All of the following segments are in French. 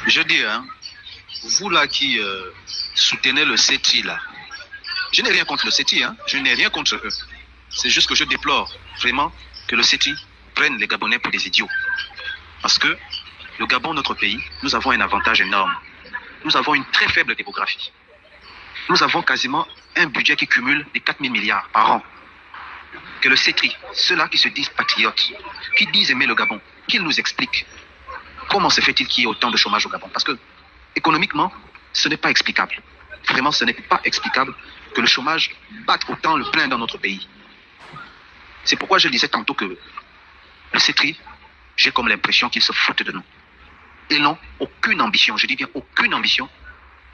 Je dis, hein, vous là qui soutenez le CETI là, je n'ai rien contre le CETI, hein, je n'ai rien contre eux. C'est juste que je déplore vraiment que le CETI prenne les Gabonais pour des idiots. Parce que le Gabon, notre pays, nous avons un avantage énorme. Nous avons une très faible démographie. Nous avons quasiment un budget qui cumule les 4 000 milliards par an. Que le CETI, ceux-là qui se disent patriotes, qui disent aimer le Gabon, qu'ils nous expliquent comment se fait-il qu'il y ait autant de chômage au Gabon. Parce que économiquement, ce n'est pas explicable. Vraiment, ce n'est pas explicable que le chômage batte autant le plein dans notre pays. C'est pourquoi je disais tantôt que le CETI, j'ai comme l'impression qu'ils se foutent de nous. Ils n'ont aucune ambition, je dis bien aucune ambition,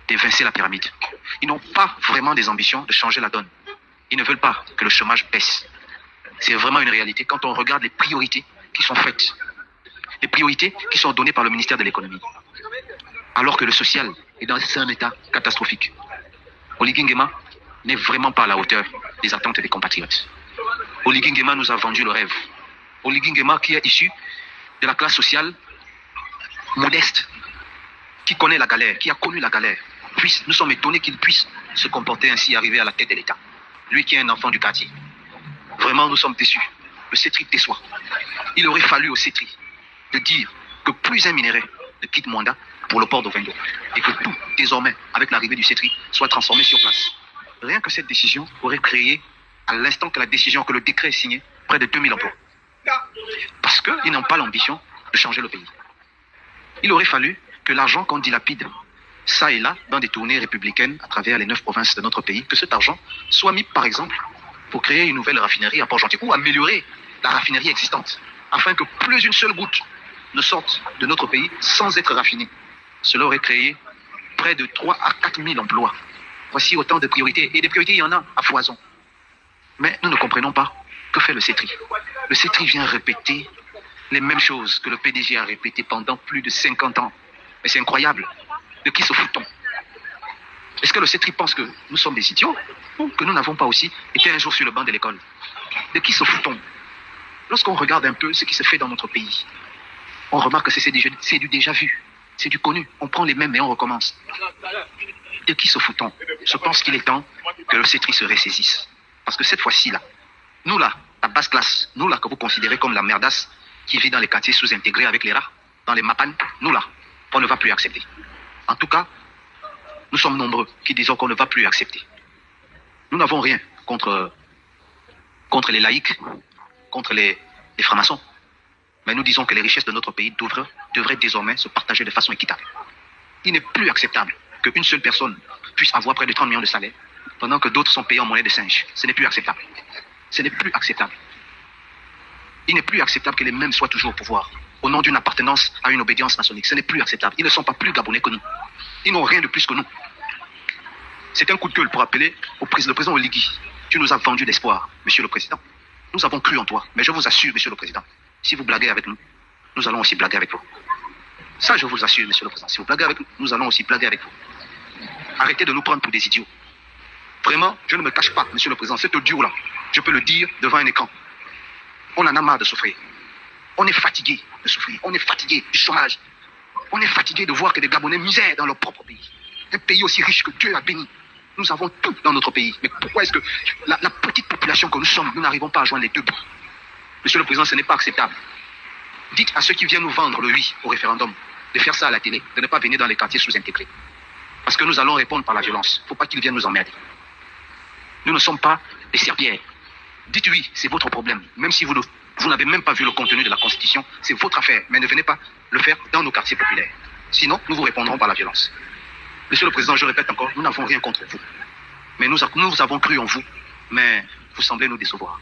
d'évincer la pyramide. Ils n'ont pas vraiment des ambitions de changer la donne. Ils ne veulent pas que le chômage baisse. C'est vraiment une réalité quand on regarde les priorités qui sont faites. Les priorités qui sont données par le ministère de l'économie. Alors que le social est dans un état catastrophique. Oligui Nguema n'est vraiment pas à la hauteur des attentes des compatriotes. Oligui Nguema nous a vendu le rêve. Oligui Nguema qui est issu de la classe sociale modeste, qui connaît la galère, qui a connu la galère. Nous sommes étonnés qu'il puisse se comporter ainsi et arriver à la tête de l'État. Lui qui est un enfant du quartier. Vraiment, nous sommes déçus. Le CETRI déçoit. Il aurait fallu au CETRI de dire que plus un minerai ne quitte Mwanda pour le port d'Ovendo et que tout, désormais, avec l'arrivée du CETRI, soit transformé sur place. Rien que cette décision aurait créé, à l'instant que le décret est signé, près de 2000 emplois. Parce qu'ils n'ont pas l'ambition de changer le pays. Il aurait fallu que l'argent qu'on dilapide, ça et là, dans des tournées républicaines à travers les 9 provinces de notre pays, que cet argent soit mis, par exemple, pour créer une nouvelle raffinerie à Port-Gentil ou améliorer la raffinerie existante, afin que plus une seule goutte ne sorte de notre pays sans être raffinée. Cela aurait créé près de 3 à 4 000 emplois. Voici autant de priorités. Et des priorités, il y en a à foison. Mais nous ne comprenons pas que fait le CETRI. Le CETRI vient répéter les mêmes choses que le PDG a répété pendant plus de 50 ans. Mais c'est incroyable. De qui se fout-on? Est-ce que le CETRI pense que nous sommes des idiots ou que nous n'avons pas aussi été un jour sur le banc de l'école? De qui se fout-on? Lorsqu'on regarde un peu ce qui se fait dans notre pays, on remarque que c'est du déjà vu, c'est du connu. On prend les mêmes et on recommence. De qui se fout-on? Je pense qu'il est temps que le CETRI se ressaisisse. Parce que cette fois-ci, là, nous là, la basse classe, nous là que vous considérez comme la merdasse qui vit dans les quartiers sous-intégrés avec les rats, dans les mapanes, nous là, on ne va plus accepter. En tout cas, nous sommes nombreux qui disons qu'on ne va plus accepter. Nous n'avons rien contre les laïcs, contre les francs-maçons. Mais nous disons que les richesses de notre pays devraient désormais se partager de façon équitable. Il n'est plus acceptable qu'une seule personne puisse avoir près de 30 millions de salaires, pendant que d'autres sont payés en monnaie de singe. Ce n'est plus acceptable. Ce n'est plus acceptable. Il n'est plus acceptable que les mêmes soient toujours au pouvoir, au nom d'une appartenance à une obédience maçonnique. Ce n'est plus acceptable. Ils ne sont pas plus gabonais que nous. Ils n'ont rien de plus que nous. C'est un coup de gueule pour appeler le président Oligui. Tu nous as vendu l'espoir, monsieur le président. Nous avons cru en toi. Mais je vous assure, monsieur le président, si vous blaguez avec nous, nous allons aussi blaguer avec vous. Ça, je vous assure, monsieur le président. Si vous blaguez avec nous, nous allons aussi blaguer avec vous. Arrêtez de nous prendre pour des idiots. Vraiment, je ne me cache pas, monsieur le président. Cet audio-là, je peux le dire devant un écran. On en a marre de souffrir. On est fatigué de souffrir. On est fatigué du chômage. On est fatigué de voir que des Gabonais misèrent dans leur propre pays. Un pays aussi riche que Dieu a béni. Nous avons tout dans notre pays. Mais pourquoi est-ce que la petite population que nous sommes, nous n'arrivons pas à joindre les deux bouts? Monsieur le président, ce n'est pas acceptable. Dites à ceux qui viennent nous vendre le oui au référendum de faire ça à la télé, de ne pas venir dans les quartiers sous-intégrés. Parce que nous allons répondre par la violence. Il ne faut pas qu'ils viennent nous emmerder. Nous ne sommes pas des serpillères. Dites oui, c'est votre problème. Même si vous n'avez même pas vu le contenu de la Constitution, c'est votre affaire. Mais ne venez pas le faire dans nos quartiers populaires. Sinon, nous vous répondrons par la violence. Monsieur le Président, je répète encore, nous n'avons rien contre vous. Mais nous avons cru en vous. Mais vous semblez nous décevoir.